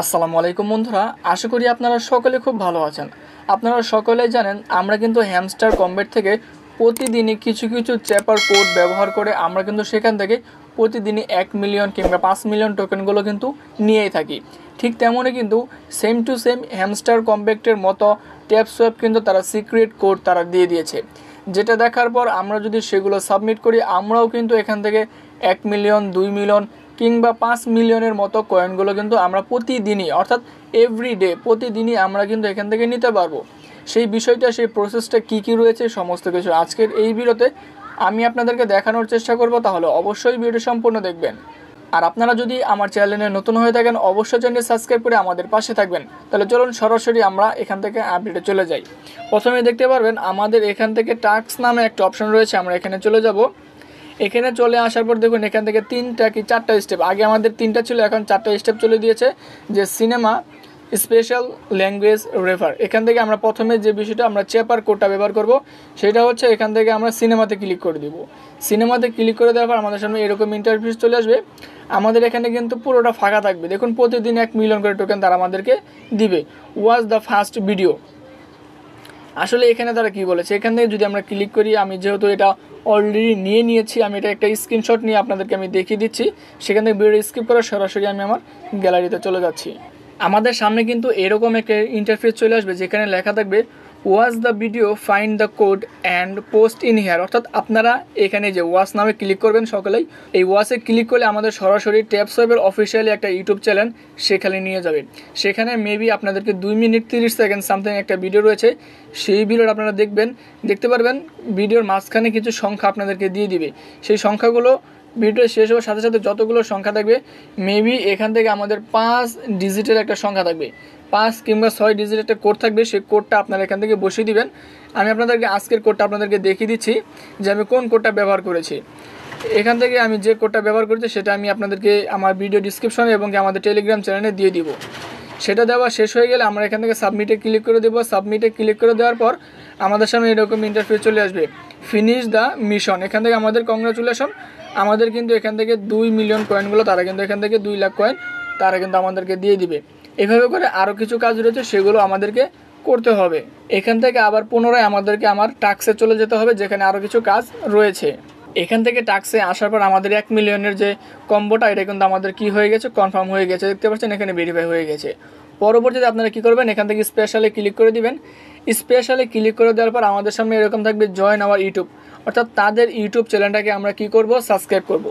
আসসালামু আলাইকুম বন্ধুরা, আশা করি আপনারা সকলে খুব ভালো আছেন। আপনারা সকলেই জানেন আমরা কিন্তু হ্যামস্টার কম্বেট থেকে প্রতিদিনই কিছু কিছু চ্যাপার কোড ব্যবহার করে আমরা কিন্তু সেখান থেকে প্রতিদিনই 1 মিলিয়ন কিংবা 5 মিলিয়ন টোকেনগুলো কিন্তু নিয়েই থাকি। ঠিক তেমনই কিন্তু সেম টু সেম হ্যামস্টার কম্বেক্টের মতো ট্যাপসোয়াপ কিন্তু তারা সিক্রেট কোড তারা দিয়ে দিয়েছে, যেটা দেখার পর আমরা যদি সেগুলো সাবমিট করি আমরাও কিন্তু এখান থেকে 1 মিলিয়ন 2 মিলিয়ন কিংবা 5 মিলিয়নের মতো কয়েনগুলো কিন্তু আমরা প্রতিদিনই অর্থাৎ এভরিডে প্রতিদিনই আমরা কিন্তু এখান থেকে নিতে পারবো। সেই বিষয়টা সেই প্রসেসটা কী রয়েছে সমস্ত কিছু আজকের এই ভিডিওতে আমি আপনাদেরকে দেখানোর চেষ্টা করব, তাহলে অবশ্যই ভিডিওটি সম্পূর্ণ দেখবেন। আর আপনারা যদি আমার চ্যানেলে নতুন হয়ে থাকেন অবশ্যই চ্যানেল সাবস্ক্রাইব করে আমাদের পাশে থাকবেন। তাহলে চলুন সরাসরি আমরা এখান থেকে আপডেটে চলে যাই। প্রথমে দেখতে পারবেন আমাদের এখান থেকে টাস্ক নামে একটা অপশন রয়েছে, আমরা এখানে চলে যাব। এখানে চলে আসার পর দেখুন এখান থেকে 3টা কি 4টা স্টেপ, আগে আমাদের 3টা ছিল এখন 4টা স্টেপ চলে দিয়েছে, যে সিনেমা স্পেশাল ল্যাঙ্গুয়েজ রেফার। এখান থেকে আমরা প্রথমে যে বিষয়টা আমরা চেপার কোডটা ব্যবহার করব সেটা হচ্ছে এখান থেকে আমরা সিনেমাতে ক্লিক করে দিব। সিনেমাতে ক্লিক করে দেওয়ার পর আমাদের সামনে এরকম ইন্টারফেস চলে আসবে। আমাদের এখানে কিন্তু পুরোটা ফাঁকা থাকবে। দেখুন প্রতিদিন 1 মিলিয়ন করে টোকেন তারা আমাদেরকে দিবে। Watch the first video. আসলে এখানে তারা কি বলেছে, এখান থেকে যদি আমরা ক্লিক করি, আমি যেহেতু এটা অলরেডি নিয়েছি, আমি এটা একটা স্ক্রিনশট নিয়ে আপনাদেরকে আমি দেখিয়ে দিচ্ছি। সেখান থেকে ভিডিও স্কিপ করে সরাসরি আমি আমার গ্যালারিতে চলে যাচ্ছি। আমাদের সামনে কিন্তু এরকম একটা ইন্টারফেস চলে আসবে যেখানে লেখা থাকবে watch the video, find the code and post in here. অর্থাৎ আপনারা এখানে যে ওয়াচ নামে ক্লিক করবেন সকলেই, এই ওয়াচে ক্লিক করলে আমাদের সরাসরি ট্যাপসোয়াপের অফিসিয়ালি একটা ইউটিউব চ্যানেল সেখানে নিয়ে যাবে। সেখানে মেবি আপনাদেরকে 2 মিনিট 30 সেকেন্ড সামথিং একটা ভিডিও রয়েছে, সেই ভিডিওটা আপনারা দেখতে পারবেন। ভিডিওর মাঝখানে কিছু সংখ্যা আপনাদেরকে দিয়ে দিবে। সেই সংখ্যাগুলো ভিডিও শেষ হওয়ার সাথে সাথে যতগুলো সংখ্যা থাকবে মেবি এখান থেকে আমাদের 5 ডিজিটের একটা সংখ্যা থাকবে, 5 কিংবা 6 ডিজিট একটা কোড থাকবে। সেই কোডটা আপনারা এখান থেকে বসিয়ে দিবেন। আমি আপনাদেরকে আজকের কোডটা আপনাদেরকে দেখিয়ে দিচ্ছি যে আমি কোন কোডটা ব্যবহার করেছি। এখান থেকে আমি যে কোডটা ব্যবহার করেছি সেটা আমি আপনাদেরকে আমার ভিডিও ডিসক্রিপশনে এবং আমাদের টেলিগ্রাম চ্যানেলে দিয়ে দিব। সেটা দেওয়া শেষ হয়ে গেলে আমরা এখান থেকে সাবমিটে ক্লিক করে দেবো। সাবমিটে ক্লিক করে দেওয়ার পর আমাদের সামনে এরকম ইন্টারফেস চলে আসবে, ফিনিশ দ্য মিশন। এখান থেকে আমাদের কংগ্রাচুলেশন, আমাদের কিন্তু এখান থেকে 2 মিলিয়ন কয়েনগুলো তারা কিন্তু এখান থেকে 2 লাখ কয়েন তারা কিন্তু আমাদেরকে দিয়ে দিবে। এভাবে করে আরও কিছু কাজ রয়েছে সেগুলো আমাদেরকে করতে হবে। এখান থেকে আবার পুনরায় আমাদেরকে আমার টাস্কে চলে যেতে হবে যেখানে আরও কিছু কাজ রয়েছে। এখান থেকে টাস্কে আসার পর আমাদের 1 মিলিয়নের যে কম্বোটা এটা কিন্তু আমাদের কি হয়ে গেছে, কনফার্ম হয়ে গেছে। দেখতে পাচ্ছেন এখানে ভেরিফাই হয়ে গেছে। পরবর্তীতে আপনারা কী করবেন, এখান থেকে স্পেশালে ক্লিক করে দিবেন। স্পেশালে ক্লিক করে দেওয়ার পর আমাদের সামনে এরকম থাকবে জয়েন আওয়ার ইউটিউব, অর্থাৎ তাদের ইউটিউব চ্যানেলটাকে আমরা কি করব, সাবস্ক্রাইব করব।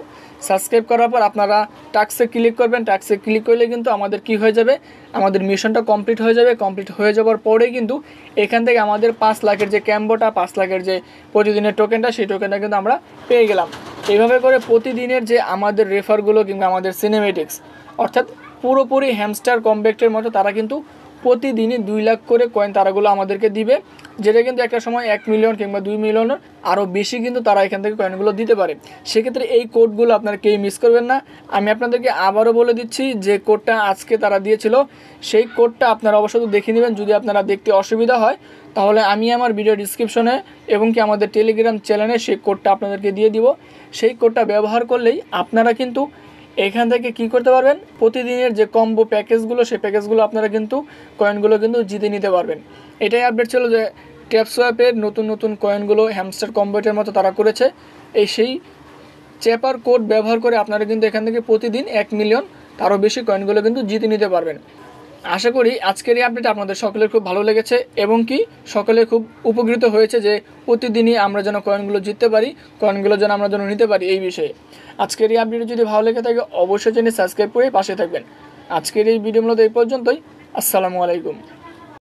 সাবস্ক্রাইব করার পর আপনারা টাস্কে ক্লিক করবেন। টাস্কে ক্লিক করলে কিন্তু আমাদের কি হয়ে যাবে, আমাদের মিশনটা কমপ্লিট হয়ে যাবে। কমপ্লিট হয়ে যাওয়ার পরেই কিন্তু এখান থেকে আমাদের 5 লাখের যে ক্যাম্বোটা, 5 লাখের যে প্রতিদিনের টোকেনটা, সেই টোকেনটা কিন্তু আমরা পেয়ে গেলাম। এইভাবে করে প্রতিদিনের যে আমাদের রেফারগুলো কিংবা আমাদের সিনেমেটিক্স, অর্থাৎ পুরোপুরি হ্যামস্টার কম্বেক্টের মতো তারা কিন্তু প্রতিদিনই 2 লাখ করে কয়েন তারাগুলো আমাদেরকে দিবে, যেটা কিন্তু একটা সময় 1 মিলিয়ন কিংবা 2 মিলিয়নের আরও বেশি কিন্তু তারা এখান থেকে কয়েনগুলো দিতে পারে। সেক্ষেত্রে এই কোডগুলো আপনারা কেউ মিস করবেন না। আমি আপনাদেরকে আবারও বলে দিচ্ছি যে কোডটা আজকে তারা দিয়েছিল সেই কোডটা আপনারা অবশ্যই দেখে নেবেন। যদি আপনারা দেখতে অসুবিধা হয় তাহলে আমি আমার ভিডিও ডিসক্রিপশনে এবং কি আমাদের টেলিগ্রাম চ্যানেলে সেই কোডটা আপনাদেরকে দিয়ে দিব। সেই কোডটা ব্যবহার করলেই আপনারা কিন্তু এখান থেকে কি করতে পারবেন, প্রতিদিনের যে কম্বো প্যাকেজগুলো সেই প্যাকেজগুলো আপনারা কিন্তু কয়েনগুলো কিন্তু জিতে নিতে পারবেন। এটাই আপডেট ছিল যে ট্যাপসোয়াপের নতুন নতুন কয়েনগুলো হ্যামস্টার কম্বেটের মতো তারা করেছে। সেই চেপার কোড ব্যবহার করে আপনারা কিন্তু এখান থেকে প্রতিদিন 1 মিলিয়ন তারও বেশি কয়েনগুলো কিন্তু জিতে নিতে পারবেন। আশা করি আজকের এই আপডেট আপনাদের সকলের খুব ভালো লেগেছে এবং কি সকলে খুব উপকৃত হয়েছে যে প্রতিদিনই আমরা যেন কয়েনগুলো জিততে পারি, কয়েনগুলো যেন আমরা নিতে পারি এই বিষয়ে। আজকের এই আপডেট যদি ভালো লেগে থাকে অবশ্যই চ্যানেল সাবস্ক্রাইব করে পাশে থাকবেন। আজকের এই ভিডিও মূলত এই পর্যন্তই। আসসালামু আলাইকুম।